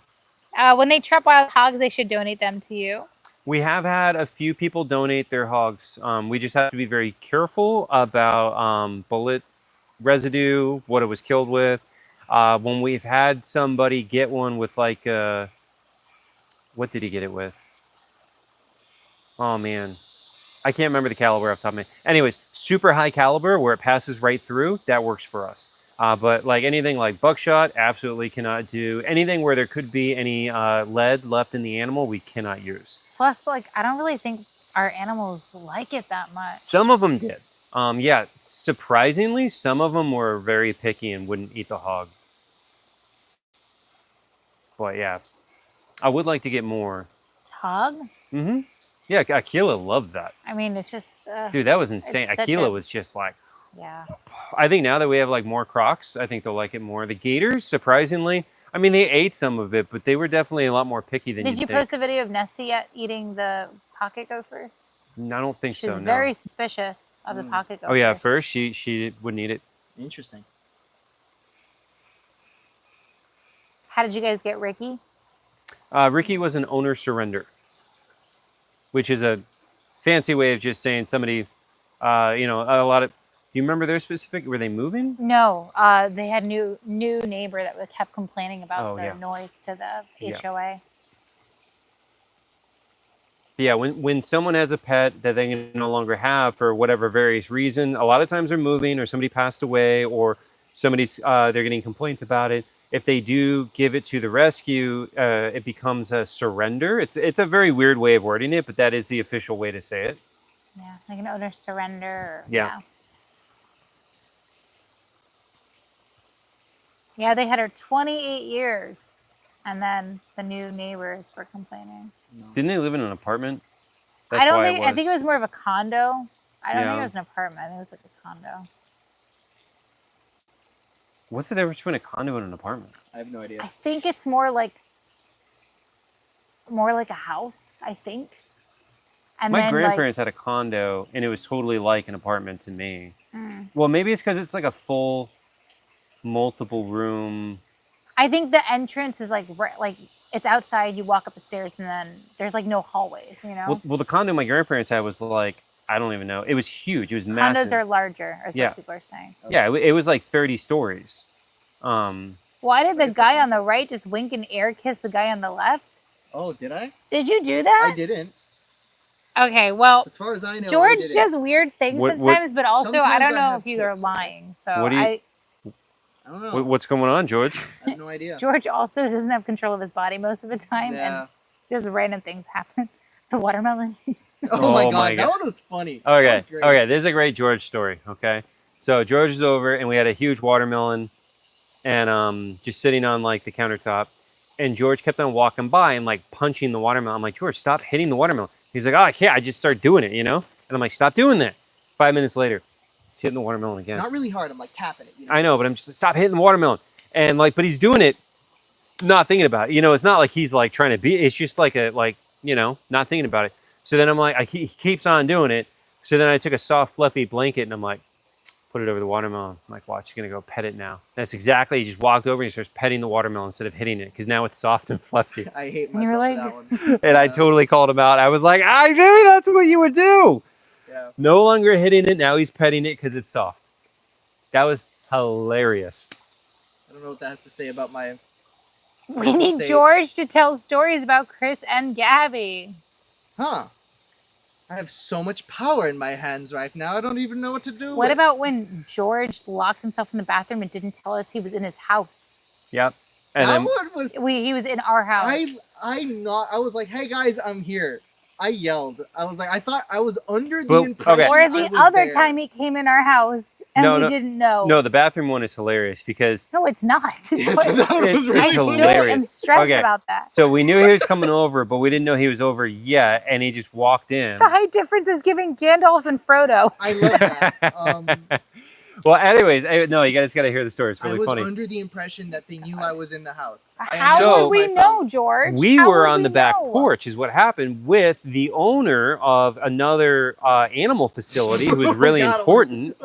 When they trap wild hogs, they should donate them to you. We have had a few people donate their hogs. We just have to be very careful about bullet residue, what it was killed with. When we've had somebody get one with like, what did he get it with? Oh man, I can't remember the caliber off the top of my head. Anyways, super high caliber where it passes right through, that works for us. But like anything like buckshot, absolutely cannot do. Anything where there could be any lead left in the animal, we cannot use. Plus, like, I don't really think our animals like it that much. Some of them did. Yeah, surprisingly, some of them were very picky and wouldn't eat the hog. But yeah, I would like to get more. Hog? Mm-hmm. Yeah, Akila loved that. I mean, it's just, Dude, that was insane. It's such Akila a- was just like, yeah. I think now that we have like more crocs, I think they'll like it more. The gators, surprisingly, I mean, they ate some of it, but they were definitely a lot more picky than Did you think. post a video of Nessie yet eating the pocket gophers? No, I don't think She's so. No. very suspicious of the pocket gophers. Oh yeah, at first she wouldn't eat it. Interesting. How did you guys get Ricky? Ricky was an owner surrender, which is a fancy way of just saying somebody, you know, a lot of. Do you remember their specific? Were they moving? No, they had new neighbor that kept complaining about Oh, the yeah. noise to the Yeah. HOA. Yeah, when someone has a pet that they can no longer have for whatever various reason, a lot of times they're moving or somebody passed away or somebody's they're getting complaints about it. If they do give it to the rescue, it becomes a surrender. It's a very weird way of wording it, but that is the official way to say it. Yeah, like an owner surrender. Or, Yeah. Yeah, they had her 28 years. And then the new neighbors were complaining. No. Didn't they live in an apartment? I don't why think. I think it was more of a condo. I don't think Yeah. it was an apartment. I think it was like a condo. What's the difference between a condo and an apartment? I have no I idea. think it's more like a house. I think. And My then grandparents had a condo, and it was totally like an apartment to me. like, Well, maybe it's because it's like a full, multiple room. I think the entrance is like it's outside. You walk up the stairs, and then there's like no hallways. You know, Well, the condo my grandparents had was like, I don't even know. It was huge. It was massive. condos are larger, is Yeah. what people are saying. Yeah, it was like 30 stories. Why did the Where's the guy on the condos? right just wink and air kiss the guy on the left? Oh, did I? Did you do that? I didn't. Okay, well, As far as I know, I George didn't. does weird things What- sometimes, but also I Sometimes don't I know have if you are tics, right? lying. So What do you- I I don't know. What's going on, George? I have no idea. George also doesn't have control of his body most of the time, Yeah. and just random things happen. The watermelon. Oh my Oh god, my that God. one was funny. That Okay, was great. okay. This is a great George story. Okay, so George is over, and we had a huge watermelon, and just sitting on like the countertop, and George kept on walking by and like punching the watermelon. I'm like, George, stop hitting the watermelon. He's like, oh, I can't. I just start doing it, And I'm like, stop doing that. 5 minutes later, he's hitting the watermelon again. Not really hard. I'm like tapping it. I know, but I'm just like, stop hitting the watermelon. And like, but he's doing it, not thinking about it. It's not like he's like trying to be. It's just like not thinking about it. So then I'm like, he keeps on doing it. So then I took a soft, fluffy blanket and I'm like, put it over the watermelon. I'm like, watch, you're gonna go pet it now. That's exactly. He just walked over and he starts petting the watermelon instead of hitting it because now it's soft and fluffy. I hate And you're myself for like- that one. And I totally called him out. I was like, I knew that's what you would do. Yeah. No longer hitting it. Now he's petting it because it's soft. That was hilarious. I don't know what that has to say about my. We need State. George to tell stories about Chris and Gabby. Huh. I have so much power in my hands right now. I don't even know what to do. What with. about when George locked himself in the bathroom and didn't tell us he was in his house? Yep. And that then one was. He was in our house. I was like, hey guys, I'm here. I yelled. I was like, I thought I was under the Well, impression. okay. Or I the was other there. time he came in our house and No, we no. didn't know. no, the bathroom one is hilarious because No, it's not. Yes, that was It's I really still funny. hilarious. am stressed Okay. about that. so we knew he was coming over, but we didn't know he was over yet, and he just walked in. The height difference is giving Gandalf and Frodo. I love that. Well, anyways, no, you guys got to hear the story. It's I really was funny. under the impression that they knew I was in the house. I How So- would we myself. know, George? We How were would on we the back know? porch, is what happened with the owner of another animal facility who was really God, important.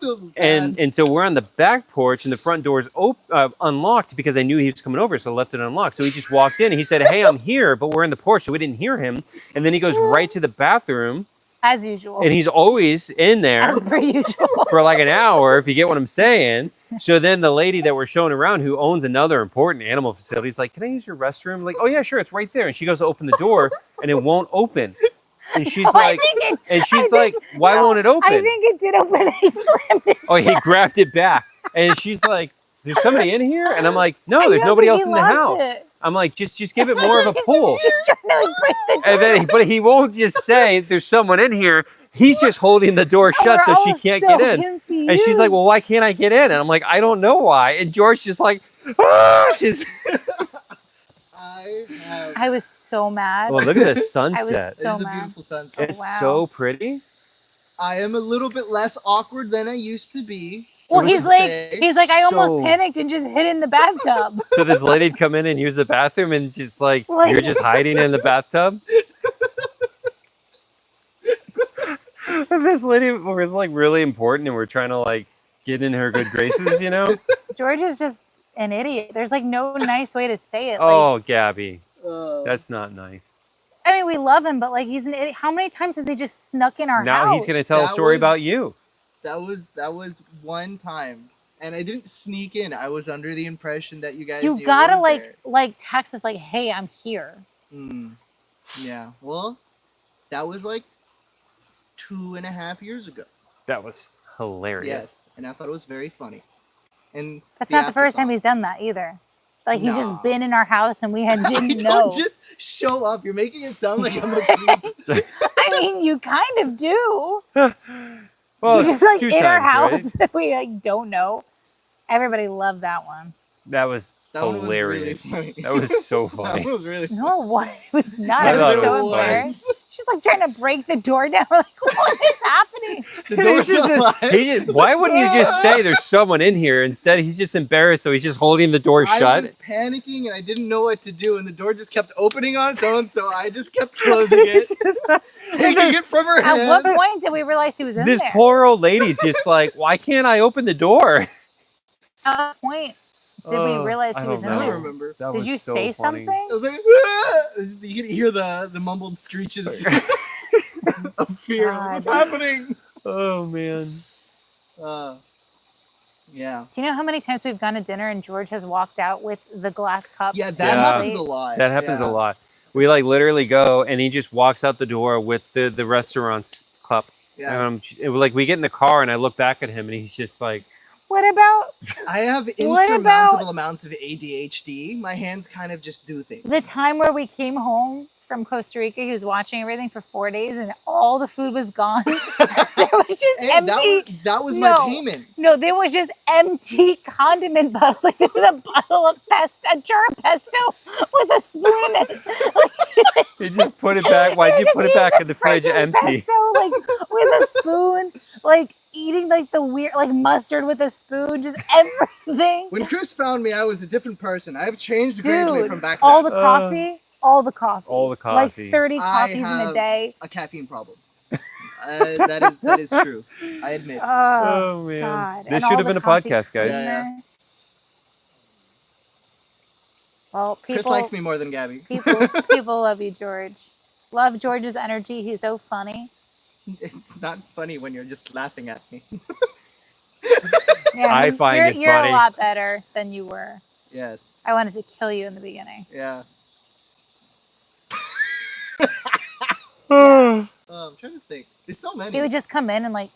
This is bad. And so we're on the back porch, and the front door is unlocked because I knew he was coming over, so I left it unlocked. So he just walked in, and he said, "Hey, I'm here," but we're in the porch, so we didn't hear him. And then he goes right to the bathroom, As usual. and he's always in there As per usual. for like an hour, if you get what I'm saying. So then the lady that we're showing around, who owns another important animal facility, is like, "Can I use your restroom?" Like, "Oh yeah, sure, it's right there." And she goes to open the door, and it won't open. And she's Oh, I like, think it- and I she's think- like, "Why no, won't it open?" I think it did open. He slammed it. Oh, he shut. grabbed it back, and she's like, "There's somebody in here," and I'm like, "No, I there's know, nobody but else he in the locked house." it. I'm like, "Just give it more of a pull." She's trying to like break the door. And then, but he won't just say, "There's someone in here." He's just holding the door shut so We're she all can't so get in. confused. And she's like, "Well, why can't I get in?" And I'm like, "I don't know why." And George just like, ah, just. I was so mad. Well, look at the sunset. so It is a mad. beautiful sunset. It's wow. so pretty. I am a little bit less awkward than I used to be. Well, I would he's like, say. I almost So- panicked and just hid in the bathtub. So this lady'd come in and use the bathroom, and just like Like- you're just hiding in the bathtub. And this lady was like really important, and we're trying to like get in her good graces, George is just an idiot. There's like no nice way to say it. Like, Oh, Gabby, Uh, that's not nice. I mean, we love him, but like he's an idiot. How many times has he just snuck in our house? Now he's gonna tell a That story was- about you. that was one time, and I didn't sneak in. I was under the impression that you guys. You knew I gotta was there. like text us like, "Hey, I'm here." Yeah. Well, that was like 2.5 years ago. That was hilarious. Yes, and I thought it was very funny. And That's not the first time aftersong. he's done that either. Like he's Nah. just been in our house and we had I didn't don't know. just show up. You're making it sound like I'm a creep. I mean, you kind of do. Well, You're just like two in our times, right? house that we like don't know. Everybody loved that one. That was That one was really hilarious. funny. That was so That funny. one was really funny. No, what? It was not. I I thought was it so was funny. embarrassed. She's like trying to break the door down. We're like, what is happening? The door's He's just- alive. why wouldn't you just say there's someone in here? Instead, he's just embarrassed, so he's just holding the door I shut. was panicking and I didn't know what to do, and the door just kept opening on its own, so I just kept closing it, taking it from her At hands. what point did we realize he was in This there? poor old lady's just like, why can't I open the door? At what point did we realize I he was don't in I don't there? remember. That Did was you so say funny. something? I was like, "Ah!" You could hear the mumbled screeches of fear. God. What's happening? Oh man. Yeah. Do you know how many times we've gone to dinner and George has walked out with the glass cups? Yeah, and that Yeah. happens a plates? lot. That happens Yeah. a lot. We like literally go and he just walks out the door with the restaurant's cup. Yeah. And like we get in the car and I look back at him and he's just like, What about I have What insurmountable about- amounts of ADHD. My hands kind of just do things. the time where we came home from Costa Rica? He was watching everything for 4 days and all the food was gone. There was just Hey, empty. that was No. my payment. No, there was just empty condiment bottles. Like there was a bottle of pesto, a jar of pesto with a spoon in it. Like, you just put it back. Why'd he you was put just it back eating in the fridge freaking empty? Pesto, like with a spoon, like eating like the weird, like mustard with a spoon, just everything. When Chris found me, I was a different person. I've changed greatly Dude, from back all then. the coffee, all the coffee, all the like coffee. 30 I coffees in a have day. a caffeine problem. That is true. I admit. Oh man. God. This And should all have the been a coffee podcast, guys. creamer. Well, Chris people likes me more than Gabby. people love you, George. Love George's energy. He's so funny. It's not funny when you're just laughing at me. Yeah, I find it you're funny. a lot better than you were. Yes. I wanted to kill you in the beginning. Yeah. Oh, I'm trying to think. There's so many. He would just come in and like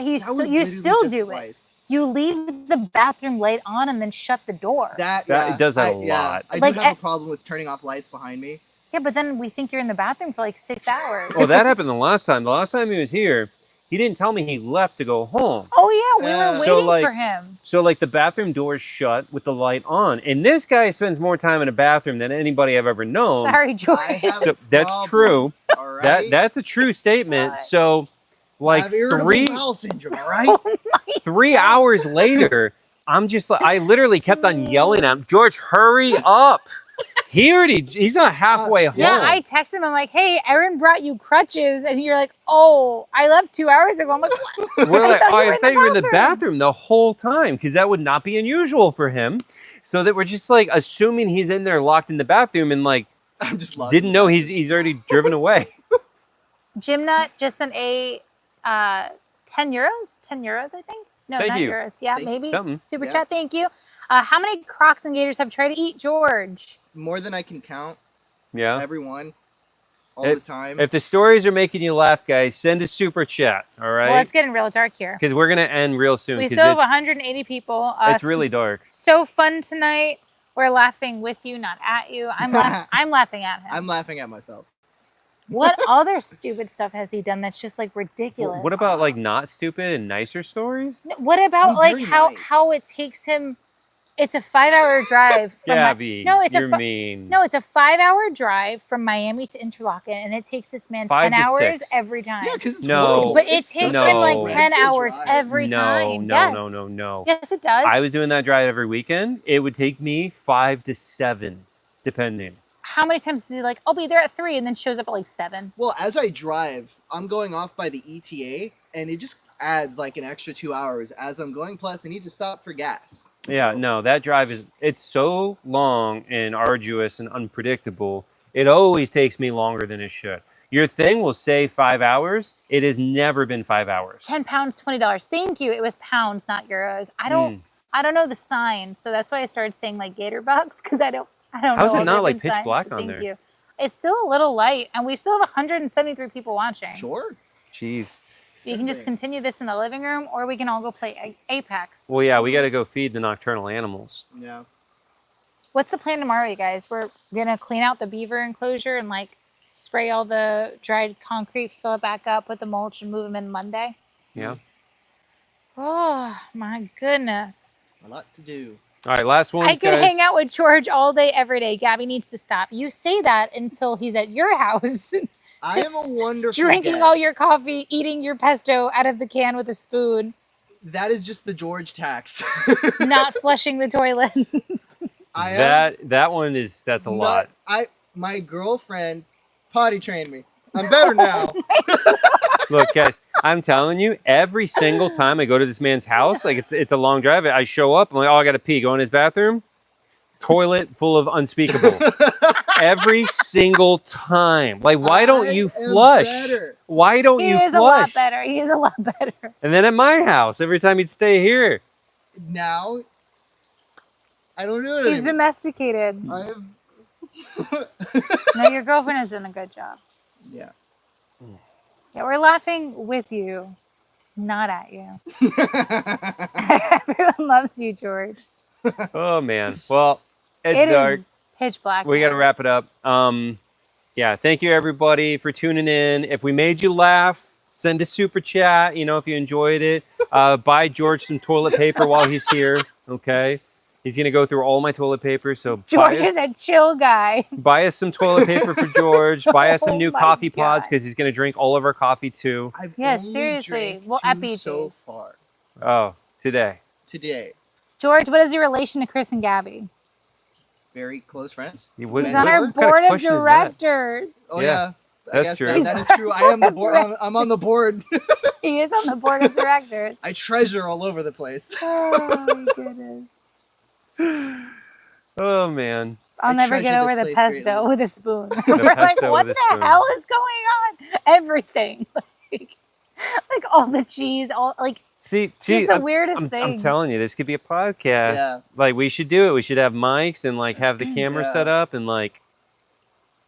you That was you literally still just do it. twice. You leave the bathroom light on and then shut the door. That That- it does that a yeah, lot. I Like, do have a problem with turning off lights behind me. Yeah, but then we think you're in the bathroom for like 6 hours. well, that happened the last time. The last time he was here, he didn't tell me he left to go home. Oh yeah, we Yeah. were So, waiting like, for him. So like the bathroom door's shut with the light on, and this guy spends more time in a bathroom than anybody I've ever known. Sorry, George. I have So that's problems, all right? That's a true statement. God. So I like have irritable three bowel syndrome, all right? 3 hours later, I'm just like I literally kept on yelling at him, George, hurry up. He's not halfway home. Yeah, I texted him. I'm like, "Hey, Erin brought you crutches," and you're like, "Oh, I left 2 hours ago." I'm like, "What?" We're like, thought you oh, were I in thought the you were in the bathroom. bathroom the whole time because that would not be unusual for him. So that we're just like assuming he's in there locked in the bathroom and like I'm just lost. didn't know he's already driven away. Gymnut just sent a 10 euros. 10 euros, I think. No, Thank not you. euros. Yeah, Thank- maybe. something. Super Yeah. chat. Thank you. How many Crocs and Gators have you tried to eat, George? More than I can count. Yeah. Everyone. All It- the time. If the stories are making you laugh, guys, send a super chat. All Well, right. it's getting real dark here. Because we're gonna end real soon. We 'cause still have it's- 180 people. It's really dark. So fun tonight. We're laughing with you, not at you. I'm laughing at him. I'm laughing at myself. What other stupid stuff has he done that's just like ridiculous? What about like not stupid and nicer stories? What about I'm like very how nice. it takes him? It's a 5-hour drive from Gabby, no, it's you're a mean. no, it's a 5-hour drive from Miami to Interlaken, and it takes this man 5 10 to hours 6. every time. Yeah, because it's No. horrible. But it It's takes such him a like 10 dreadful hours drive. every no, time. no, Yes. no. Yes, it does. I was doing that drive every weekend. It would take me 5 to 7, depending. How many times is he like, I'll be there at 3, and then shows up at like 7? Well, as I drive, I'm going off by the ETA, and it just adds like an extra 2 hours as I'm going. Plus, I need to stop for gas. Yeah, no, that drive it's so long and arduous and unpredictable. It always takes me longer than it should. Your thing will say 5 hours. It has never been 5 hours. 10 pounds, $20. Thank you. It was pounds, not euros. I don't know the sign, so that's why I started saying like Gator bucks because I don't know. How is it all not, the like, different pitch signs, black but on thank there? you. It's still a little light, and we still have 173 people watching. Sure. Jeez. You can just continue this in the living room, or we can all go play Apex. Well, yeah, we got to go feed the nocturnal animals. Yeah. What's the plan tomorrow, you guys? We're gonna clean out the beaver enclosure and like spray all the dried concrete, fill it back up, put the mulch, and move them in Monday. Yeah. Oh my goodness. A lot to do. All right, last ones, I could guys. hang out with George all day, every day. Gabby needs to stop. You say that until he's at your house, I am a wonderful drinking all your guest. coffee, eating your pesto out of the can with a spoon, That is just the George tax. not flushing the toilet. I am That one is that's a lot. My girlfriend potty trained me. I'm better now. Look, guys, I'm telling you, every single time I go to this man's house, like it's a long drive. I show up, I'm like, oh, I gotta pee. Go in his bathroom, toilet full of unspeakable. Every single time. Like, why don't you I am flush? better. Why don't He you is flush? a lot better. He is a lot better. And then at my house, every time he'd stay here. Now, I don't do it He's anymore. domesticated. I have. No, your girlfriend has done a good job. Yeah. Yeah, we're laughing with you, not at you. Everyone loves you, George. Oh man. Well, it's It dark. is pitch black. We got to now. wrap it up. Yeah, thank you everybody for tuning in. If we made you laugh, send a super chat. You know, if you enjoyed it, buy George some toilet paper while he's here. Okay, he's gonna go through all my toilet paper. So George is a chill guy. buy us some toilet paper for George. Buy us some Oh new my coffee pods God. because he's gonna drink all of our coffee too. I've Yeah, only seriously. drank Well, 2 Epi so juice. far Oh, today. today. George, what is your relation to Chris and Gabby? Very close friends. What- He's Mentor. on our what kind board of question is that? directors. Oh Yeah, yeah, I that's guess true. That is true. I am the board. I'm on the board. He is on the board of directors. I treasure all over the place. Oh my goodness. Oh man. I'll I never get treasure over this the place pesto greatly. with a spoon. We're like, pesto what with the a spoon. hell is going on? Everything. Like all the cheese, all like See, just the weirdest I'm thing. telling you, this could be a podcast. Yeah. Like we should do it. We should have mics and like have the camera Yeah. set up and like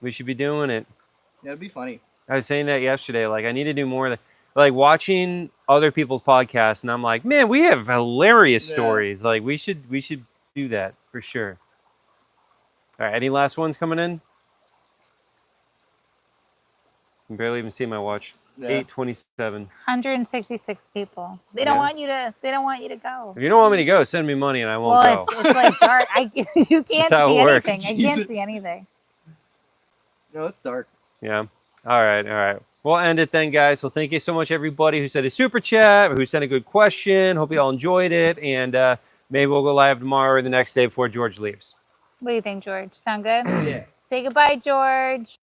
we should be doing it. That'd be funny. I was saying that yesterday. Like I need to do more of the, like watching other people's podcasts, and I'm like, man, we have hilarious Yeah. stories. Like we should do that for sure. All right, any last ones coming in? I can barely even see my watch. Yeah. 8:27. 166 people. They don't Yeah. want you to. They don't want you to go. If you don't want me to go, send me money and I won't Well, go. it's like dark. You can't how it see works. anything. I can't Jesus. see anything. No, it's dark. Yeah. All right. We'll end it then, guys. Well, thank you so much, everybody who sent a super chat, who sent a good question. Hope you all enjoyed it. And maybe we'll go live tomorrow or the next day before George leaves. What do you think, George? Sound good? Yeah. Say goodbye, George.